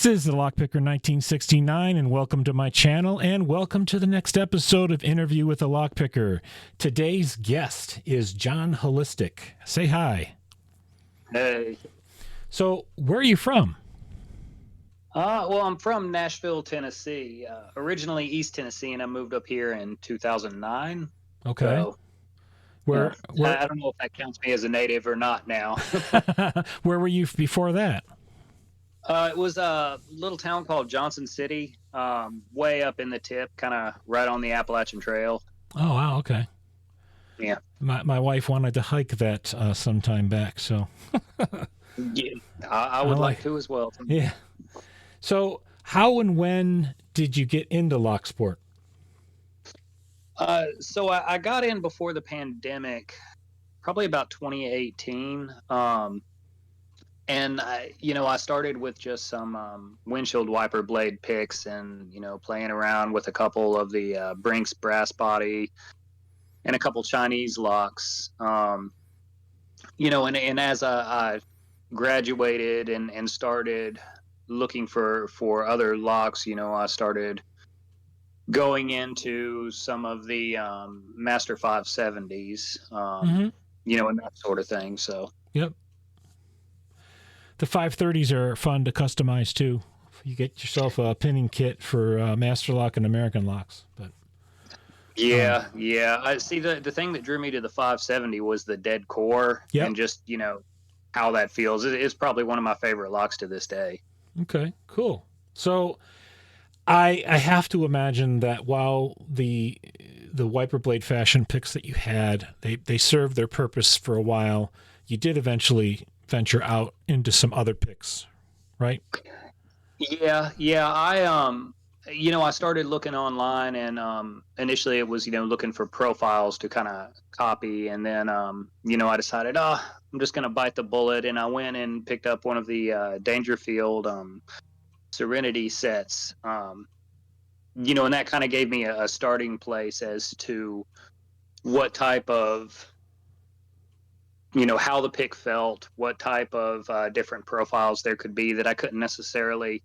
This is the Lockpicker 1969, and welcome to my channel, and welcome to the next episode of Interview with a Lockpicker. Today's guest is Jon Holistik. Say hi. Hey. So, where are you from? Well, I'm from Nashville, Tennessee. Originally East Tennessee, and I moved up here in 2009. Okay. So, Where I don't know if that counts me as a native or not now. where were you before that? It was a little town called Johnson City, way up in the tip, kind of right on the Appalachian Trail. Oh, wow, okay. Yeah. My wife wanted to hike that some time back, so. Yeah, I would like to as well. Yeah. So, how and when did you get into locksport? So I got in before the pandemic, probably about 2018. And I started with just some windshield wiper blade picks and, playing around with a couple of the Brinks brass body and a couple Chinese locks. And as I graduated and started looking for other locks, I started going into some of the Master 570s, and that sort of thing. So, yep. The 530s are fun to customize too. You get yourself a pinning kit for Master Lock and American locks, but yeah. I see the thing that drew me to the 570 was the dead core, yep. and just how that feels. It's probably one of my favorite locks to this day. Okay, cool. So I have to imagine that while the wiper blade fashion picks that you had, they served their purpose for a while, you did eventually venture out into some other picks, right? Yeah. I started looking online, and initially it was looking for profiles to kind of copy, and then I decided I'm just gonna bite the bullet, and I went and picked up one of the Dangerfield Serenity sets, and that kind of gave me a starting place as to what type of how the pick felt, what type of different profiles there could be that I couldn't necessarily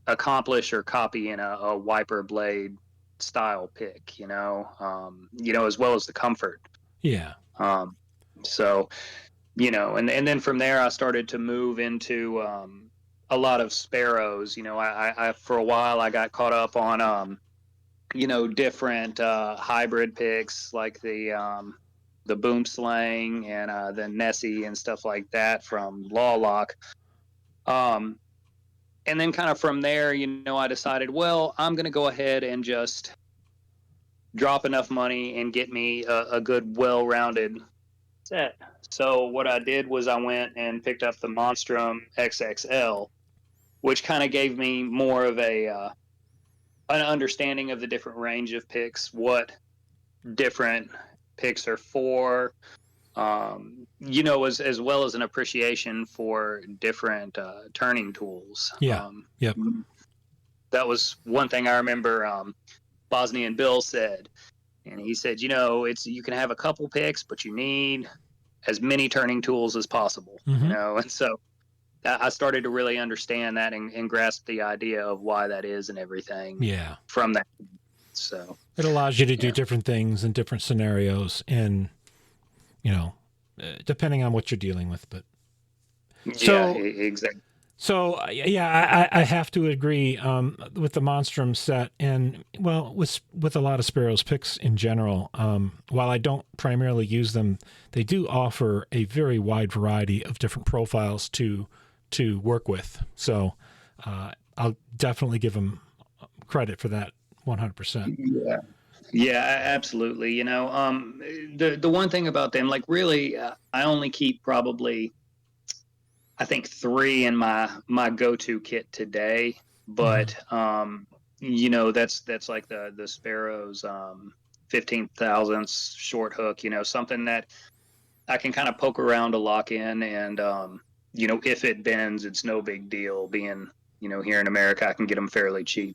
accomplish or copy in a wiper blade style pick, as well as the comfort. Yeah. So, and then from there I started to move into a lot of sparrows. I for a while I got caught up on different hybrid picks like the Boom Slang and the Nessie and stuff like that from Law Lock. And then kind of from there, I decided, well, I'm going to go ahead and just drop enough money and get me a good, well-rounded set. So what I did was I went and picked up the Monstrum XXL, which kind of gave me more of an understanding of the different range of picks, what different picks are for, as well as an appreciation for different turning tools. Yeah. Yep. That was one thing I remember Bosnian Bill said. And he said, you can have a couple picks, but you need as many turning tools as possible, And so I started to really understand that and grasp the idea of why that is and everything. Yeah. From that. So it allows you to do different things in different scenarios, and depending on what you're dealing with. But exactly. So I have to agree with the Monstrum set, and with a lot of Sparrows picks in general. While I don't primarily use them, they do offer a very wide variety of different profiles to work with. So I'll definitely give them credit for that 100%. Yeah, absolutely. The one thing about them, like really, I only keep probably, I think 3 in my go-to kit today, but that's like the Sparrows 15 thousandths short hook, something that I can kind of poke around to lock in, and if it bends, it's no big deal. Being here in America, I can get them fairly cheap.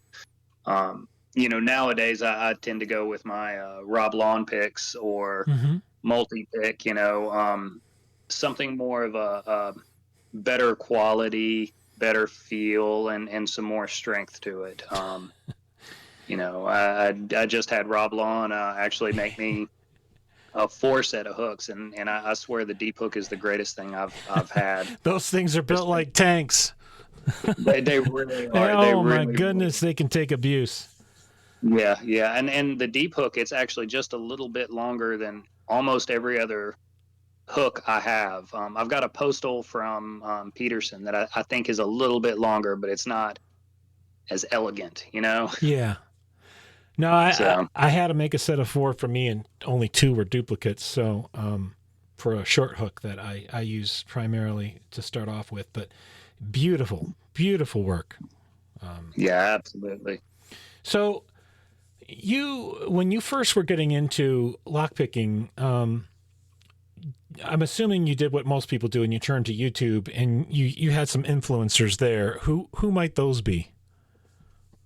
Nowadays I tend to go with my Rob Lawn picks or multi-pick, something more of a better quality, better feel and some more strength to it. I just had Rob Lawn actually make me a 4 set of hooks, and I swear the deep hook is the greatest thing I've had. Those things are built like tanks. They really are. They Oh my really, really. goodness, they can take abuse. Yeah. And the deep hook, it's actually just a little bit longer than almost every other hook I have. I've got a postal from Peterson that I think is a little bit longer, but it's not as elegant, you know? Yeah. No, I So, had to make a set of 4 for me, and only 2 were duplicates. So for a short hook that I use primarily to start off with, but beautiful, beautiful work. yeah, absolutely. So when you first were getting into lockpicking, I'm assuming you did what most people do, and you turned to YouTube, and you had some influencers there. Who might those be?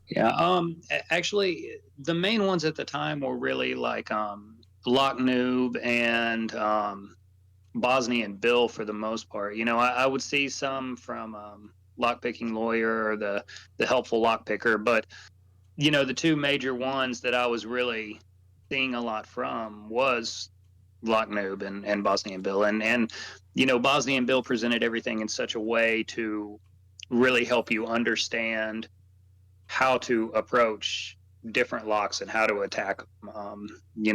Yeah. Actually, the main ones at the time were really like Lock Noob and Bosnian Bill for the most part. I would see some from Lockpicking Lawyer or the Helpful Lockpicker, but the two major ones that I was really seeing a lot from was Lock Noob and Bosnian Bill, and Bosnian Bill presented everything in such a way to really help you understand how to approach different locks and how to attack them.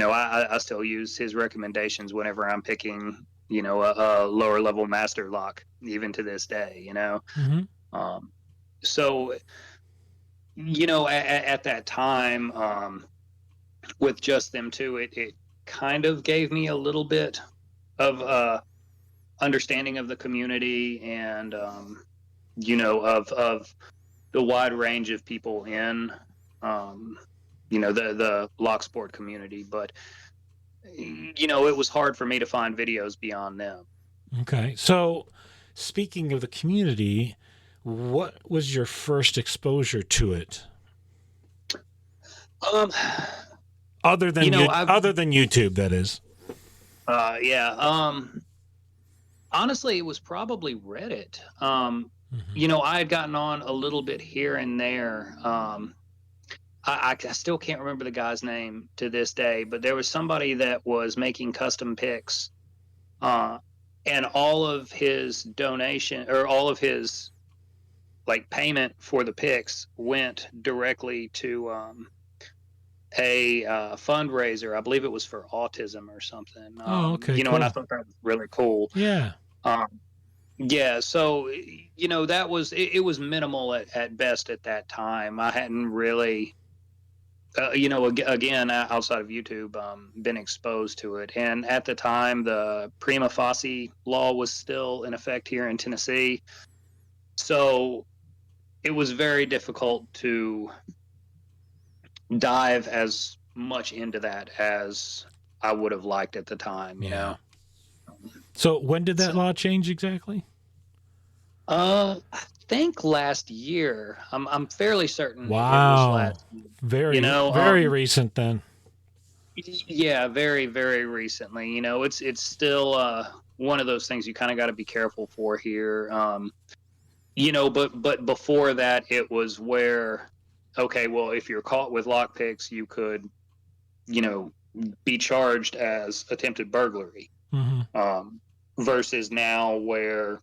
I still use his recommendations whenever I'm picking, a lower level master lock, even to this day. Mm-hmm. So, at that time, with just them two, it kind of gave me a little bit of understanding of the community and, of the wide range of people in the lock sport community, but it was hard for me to find videos beyond them. Okay. So, speaking of the community, what was your first exposure to it? Um, Other than other than YouTube, that is. Yeah. Honestly, it was probably Reddit. I had gotten on a little bit here and there. I still can't remember the guy's name to this day, but there was somebody that was making custom picks, and all of his donation or all of his like payment for the picks went directly to a fundraiser. I believe it was for autism or something. Oh, okay, And I cool. thought that was really cool. Yeah. Yeah, so that was it was minimal at best at that time. I hadn't really again, outside of YouTube, been exposed to it. And at the time, the prima facie law was still in effect here in Tennessee. So it was very difficult to dive as much into that as I would have liked at the time, Yeah. So when did that So, law change exactly? I think last year. I'm fairly certain it was Wow. last year. Very recent then. Yeah, very, very recently. It's still one of those things you kind of got to be careful for here. But before that, it was where, okay, well, if you're caught with lockpicks, you could, you know, be charged as attempted burglary. Mm-hmm. Versus now where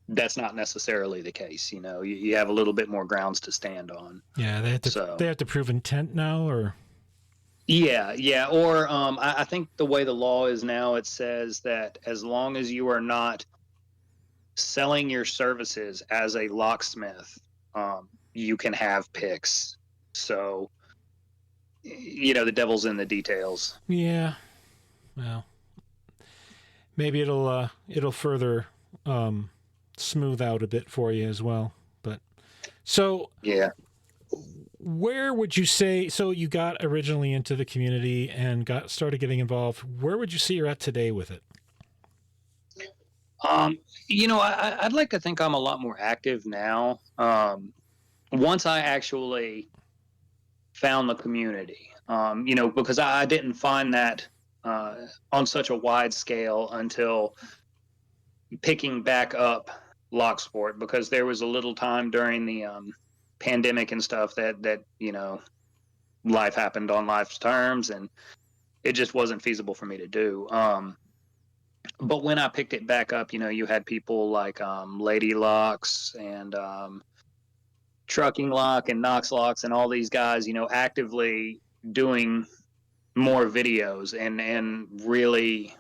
that's not necessarily the case. You have a little bit more grounds to stand on. Yeah, they have to prove intent now, or Yeah. Or I think the way the law is now, it says that as long as you are not selling your services as a locksmith, you can have picks. So, the devil's in the details. yeah. Well, maybe it'll further smooth out a bit for you as well. But so Yeah. where would you say? So you got originally into the community and started getting involved. Where would you say you're at today with it? I'd like to think I'm a lot more active now. Once I actually found the community, because I didn't find that on such a wide scale until picking back up locksport, because there was a little time during the pandemic and stuff that life happened on life's terms, and it just wasn't feasible for me to do. But when I picked it back up, you had people like Lady Locks and Trucking Lock and Knox Locks and all these guys, actively doing more videos and really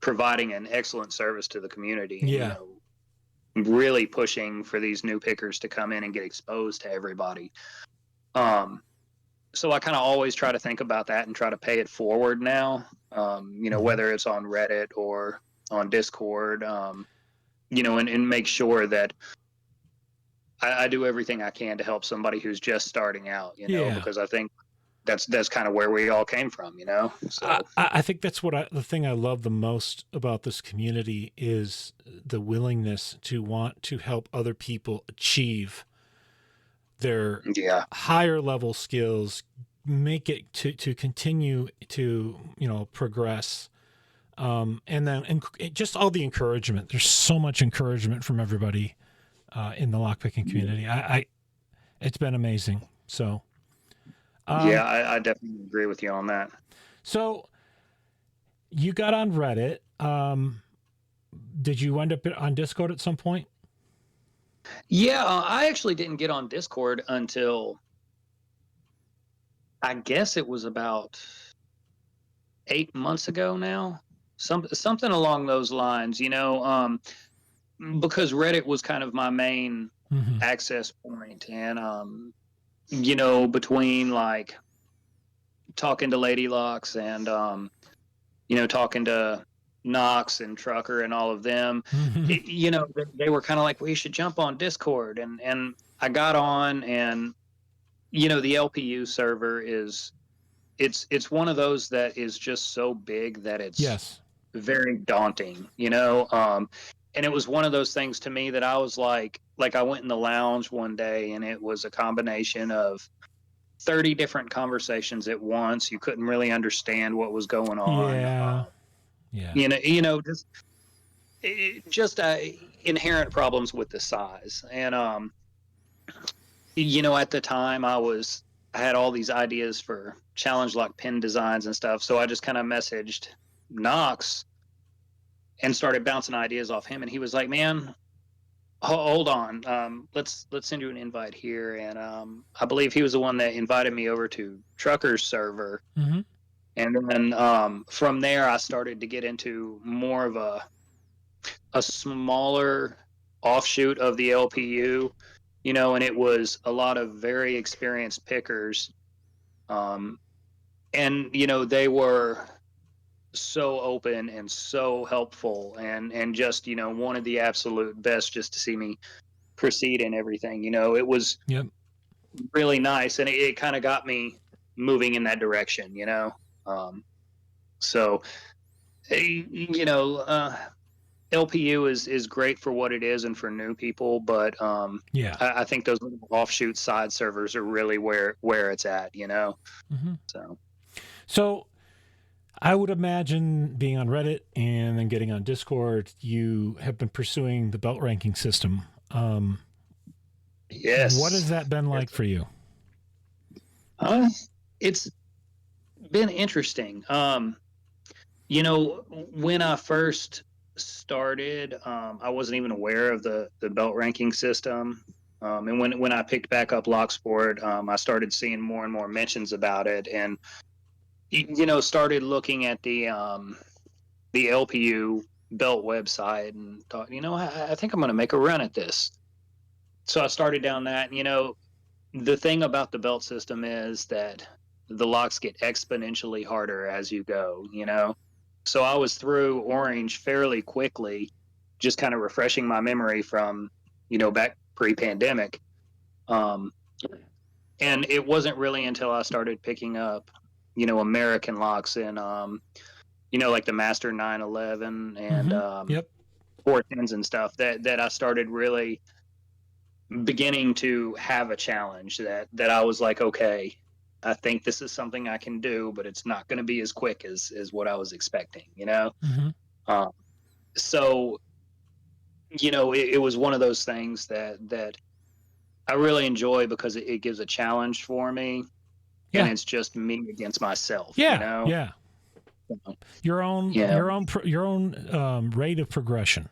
providing an excellent service to the community, and Yeah. really pushing for these new pickers to come in and get exposed to everybody. So I kind of always try to think about that and try to pay it forward now, whether it's on Reddit or on Discord, and make sure that I do everything I can to help somebody who's just starting out, Yeah. because I think that's kind of where we all came from, I, so. I think that's the thing I love the most about this community is the willingness to want to help other people achieve their Yeah. higher level skills, make it to continue to progress, and then just all the encouragement. There's so much encouragement from everybody in the lockpicking community. It's been amazing. So Yeah, I definitely agree with you on that. so you got on Reddit. Did you end up on Discord at some point? Yeah, I actually didn't get on Discord until, I guess it was about 8 months ago now, something along those lines. Because Reddit was kind of my main Mm-hmm. access point, and between like talking to Lady Locks and talking to Knox and Trucker and all of them, they were kind of like, well, you should jump on Discord, and I got on, and the LPU server it's one of those that is just so big that it's Yes. very daunting, and it was one of those things to me that I was like I went in the lounge one day, and it was a combination of 30 different conversations at once. You couldn't really understand what was going on. Yeah. Yeah. Just inherent problems with the size. And at the time I had all these ideas for challenge lock pin designs and stuff, so I just kind of messaged Knox and started bouncing ideas off him, and he was like, man, hold on, let's send you an invite here. And I believe he was the one that invited me over to Trucker's server. Mm-hmm. And then from there I started to get into more of a smaller offshoot of the LPU, and it was a lot of very experienced pickers, and they were so open and so helpful, and just wanted the absolute best just to see me proceed and everything. It was really nice, and it kind of got me moving in that direction. So LPU is great for what it is and for new people, but I think those little offshoot side servers are really where it's at. Mm-hmm. So I would imagine being on Reddit and then getting on Discord, you have been pursuing the belt ranking system. Yes. What has that been like for you? It's been interesting. When I first started, I wasn't even aware of the belt ranking system. And when I picked back up locksport, I started seeing more and more mentions about it, and started looking at the LPU belt website, and thought, I think I'm going to make a run at this. So I started down that. The thing about the belt system is that the locks get exponentially harder as you go. So I was through orange fairly quickly, just kind of refreshing my memory from back pre-pandemic. And it wasn't really until I started picking up American locks in like the Master 911 and 410s and stuff that I started really beginning to have a challenge that I was like, okay, I think this is something I can do, but it's not going to be as quick as what I was expecting. Mm-hmm. So it was one of those things that I really enjoy because it gives a challenge for me, and Yeah. it's just me against myself, Yeah. Yeah. So, yeah, Your own rate of progression.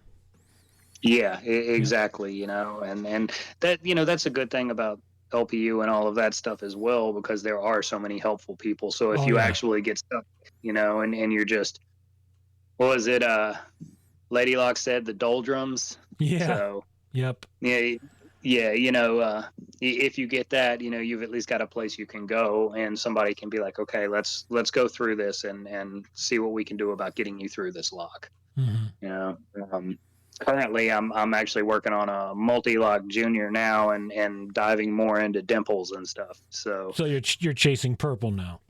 yeah, Yeah. exactly, and that, that's a good thing about LPU and all of that stuff as well, because there are so many helpful people. So if Oh you yeah. actually get stuck, and you're just, what was it, Lady Locke said, the doldrums. Yeah. So Yep. yeah, yeah, if you get that, you've at least got a place you can go, and somebody can be like, okay, let's go through this and see what we can do about getting you through this lock. Hmm. You know, um, Currently I'm actually working on a multi-lock junior now, and diving more into dimples and stuff. So So you're chasing purple now.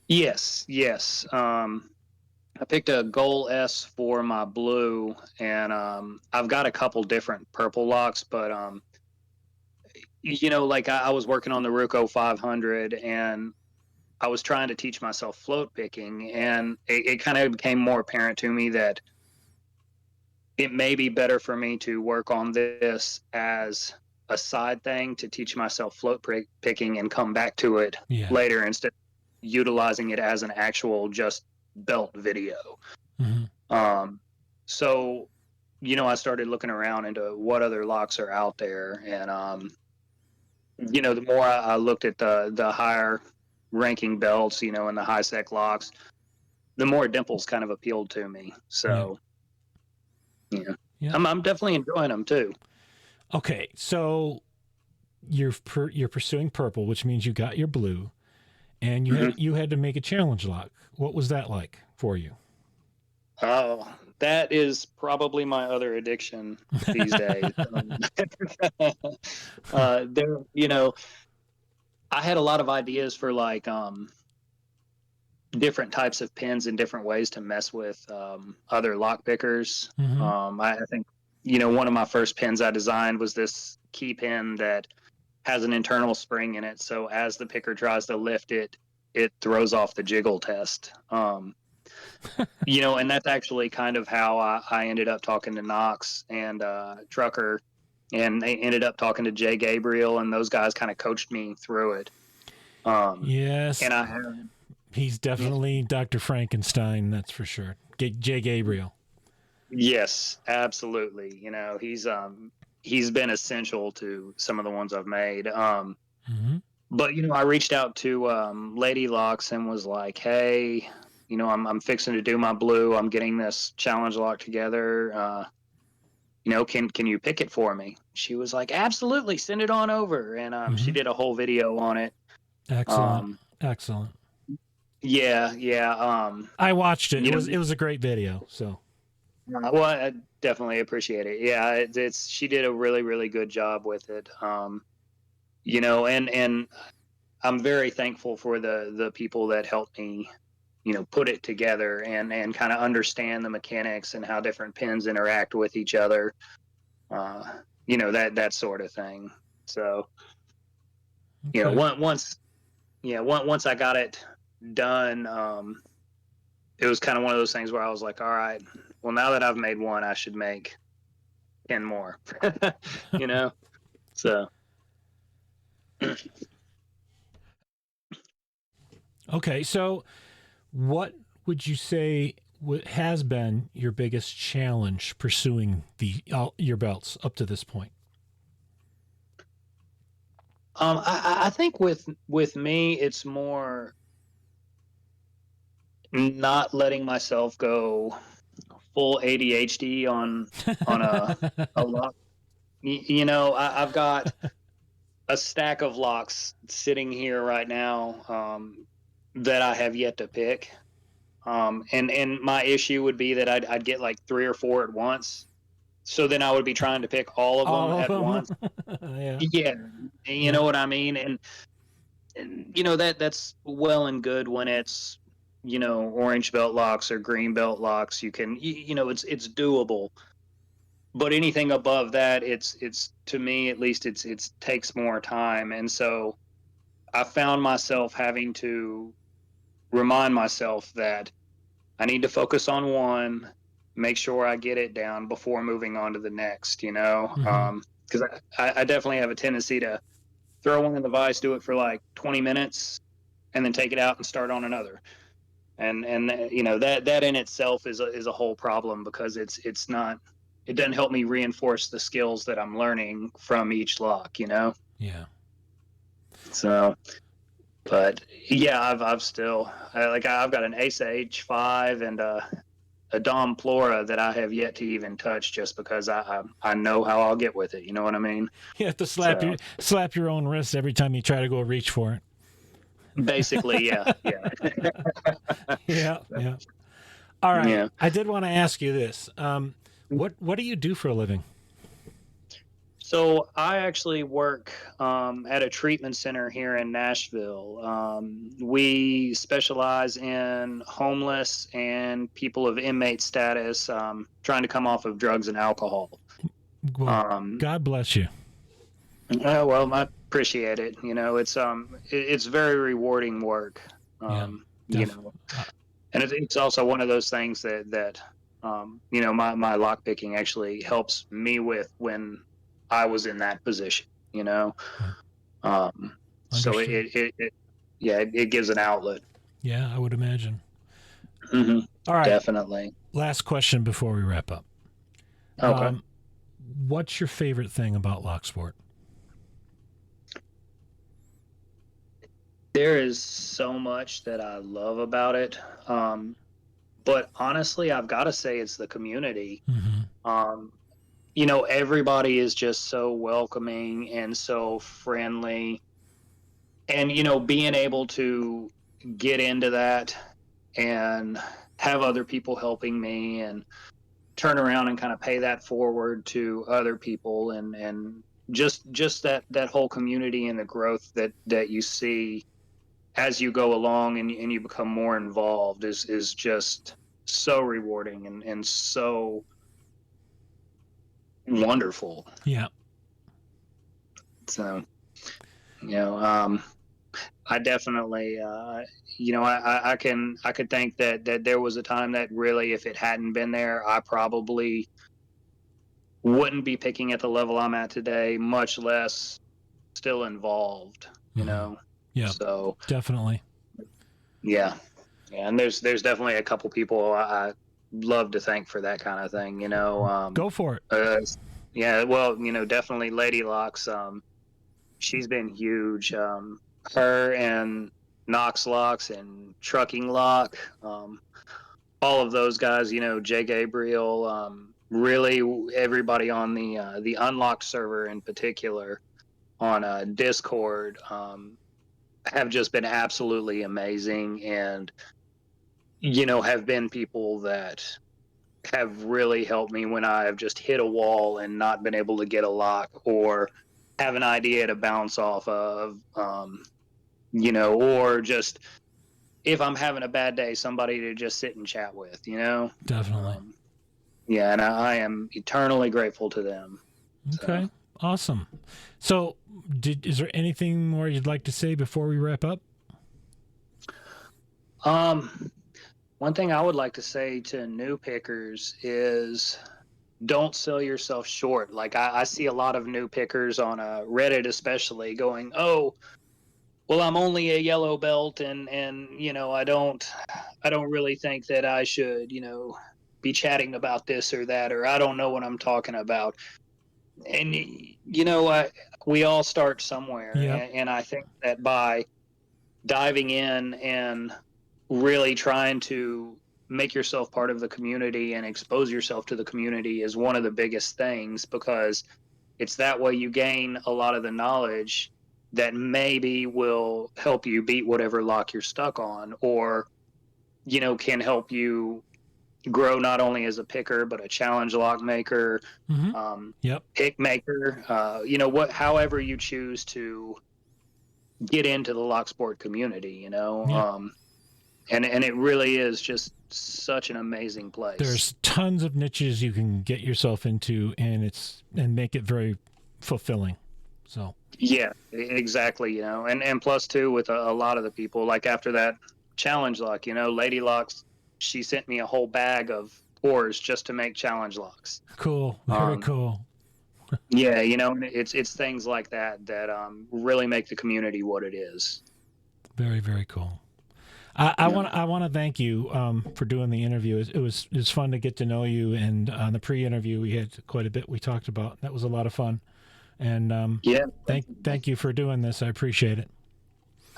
yes, yes. I picked a Goal S for my blue, and I've got a couple different purple locks, but like I was working on the Ruco 500, and I was trying to teach myself float picking, and it kind of became more apparent to me that it may be better for me to work on this as a side thing to teach myself picking and come back to it Yeah. later, instead of utilizing it as an actual just belt video. Hmm. Um, so, I started looking around into what other locks are out there, and the more I looked at the higher ranking belts, and the high sec locks, the more dimples kind of appealed to me. Yeah. So, yeah, Yeah. I'm definitely enjoying them too. Okay. So you're pursuing purple, which means you got your blue, and Hmm. you had to make a challenge lock. What was that like for you? Oh, that is probably my other addiction these days. There, I had a lot of ideas for like different types of pins and different ways to mess with other lock pickers. Hmm. I think, one of my first pins I designed was this key pin that has an internal spring in it. So as the picker tries to lift it, it throws off the jiggle test. And that's actually kind of how I ended up talking to Knox and Trucker, and they ended up talking to Jay Gabriel, and those guys kind of coached me through it. Um, Yes. and I have, He's definitely Dr. Frankenstein, that's for sure. J. Gabriel. yes, absolutely. He's been essential to some of the ones I've made. Hmm. But I reached out to Lady Locks and was like, hey, I'm fixing to do my blue. I'm getting this challenge lock together. Can you pick it for me? She was like, absolutely, send it on over. And she Hmm. did a whole video on it. Excellent. Um, Excellent. yeah, yeah. I watched it. You know, It was a great video. So well, I definitely appreciate it. Yeah, it's she did a really, really good job with it. And I'm very thankful for the people that helped me, put it together and kind of understand the mechanics and how different pins interact with each other. Uh, that sort of thing. So, okay. once I got it done, it was kind of one of those things where I was like, all right, well, now that I've made one, I should make 10 more. you know, so. Okay. So what would you say has been your biggest challenge pursuing your belts up to this point? I think with me, it's more not letting myself go full ADHD on a lock. I've got a stack of locks sitting here right now, that I have yet to pick. And my issue would be that I'd get like three or four at once. So then I would be trying to pick all of them All of at them? once. Yeah. Yeah, you Yeah. know what I mean. And that's well and good when it's orange belt locks or green belt locks. You can it's doable. But anything above that, it's to me at least, it's takes more time. And so I found myself having to remind myself that I need to focus on one, make sure I get it down before moving on to the next, you know, Mm-hmm. because I definitely have a tendency to throw one in the vise, do it for like 20 minutes, and then take it out and start on another. And you know, that in itself is a whole problem, because it's not, it doesn't help me reinforce the skills that I'm learning from each lock, you know. Yeah. So, but yeah, I've still I've got an Ace H5 and a Dom Plora that I have yet to even touch, just because I know how I'll get with it. You know what I mean? You have to So slap your own wrist every time you try to go reach for it. basically, yeah, yeah, Yeah, yeah. All right. yeah. I did want to ask you this. What do you do for a living? So I actually work at a treatment center here in Nashville. We specialize in homeless and people of inmate status, trying to come off of drugs and alcohol. Well, Um, God bless you. well, I appreciate it. You know, it's very rewarding work. Yeah. You Def- know, uh, and it's also one of those things that you know, my lock picking actually helps me with when I was in that position. You know, yeah. so Understood. yeah, it gives an outlet. Yeah, I would imagine. Hmm. All right. Definitely. Last question before we wrap up. Okay. Um, what's your favorite thing about locksport? There is so much that I love about it. But honestly, I've got to say it's the community. Mm-hmm. Um, you know, everybody is just so welcoming and so friendly. And, you know, being able to get into that and have other people helping me and turn around and kind of pay that forward to other people, and just that whole community and the growth that you see as you go along, and you become more involved, is just so rewarding and so wonderful. Yeah. So, you know, I definitely, you know, I could think that there was a time that really, if it hadn't been there, I probably wouldn't be picking at the level I'm at today, much less still involved, you Mm-hmm. know. Yeah, So definitely. yeah, yeah, and there's definitely a couple people I love to thank for that kind of thing, you know. Go for it. Yeah, well, you know, definitely Lady Locks. She's been huge. Her and Knox Locks and Trucking Lock, all of those guys, you know, Jay Gabriel, really everybody on the Unlocked server in particular on Discord, have just been absolutely amazing, and you know, have been people that have really helped me when I have just hit a wall and not been able to get a lock, or have an idea to bounce off of, you know, or just if I'm having a bad day, somebody to just sit and chat with, you know. Definitely. Yeah, and I am eternally grateful to them. So, Okay. Awesome. So, is there anything more you'd like to say before we wrap up? um, one thing I would like to say to new pickers is don't sell yourself short. Like I see a lot of new pickers on Reddit, especially, going, "Oh, well, I'm only a yellow belt, and you know, I don't really think that I should, you know, be chatting about this or that, or I don't know what I'm talking about." And you know, we all start somewhere, Yep. and I think that by diving in and really trying to make yourself part of the community and expose yourself to the community is one of the biggest things, because it's that way you gain a lot of the knowledge that maybe will help you beat whatever lock you're stuck on, or you know, can help you grow not only as a picker but a challenge lock maker, Mm-hmm. Yep. pick maker, you know, what, however you choose to get into the lock sport community, you know. Yeah. And it really is just such an amazing place. There's tons of niches you can get yourself into, and make it very fulfilling. So. Yeah, exactly. You know, and plus too, with a lot of the people, like after that challenge lock, you know, Lady Locks, she sent me a whole bag of oars just to make challenge locks. Cool. Very cool. Yeah, you know, it's things like that that really make the community what it is. Very, very cool. I want to thank you for doing the interview. It was fun to get to know you, and on the pre-interview we had quite a bit we talked about. That was a lot of fun, and Yeah, thank you for doing this. I appreciate it.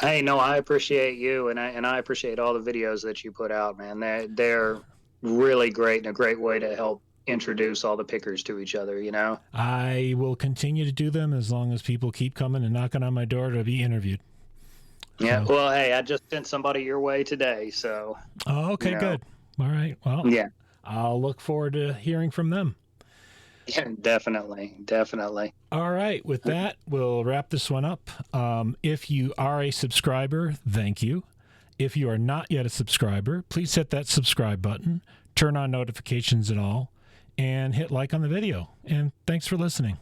Hey, no, I appreciate you, and I appreciate all the videos that you put out, man. They're really great and a great way to help introduce all the pickers to each other. You know. I will continue to do them as long as people keep coming and knocking on my door to be interviewed. Yeah. So. Well, hey, I just sent somebody your way today, so. Oh, okay, good. All right. Well, yeah. I'll look forward to hearing from them. Yeah, definitely. All right. With that, we'll wrap this one up. If you are a subscriber, thank you. If you are not yet a subscriber, please hit that subscribe button, turn on notifications and all, and hit like on the video. And thanks for listening.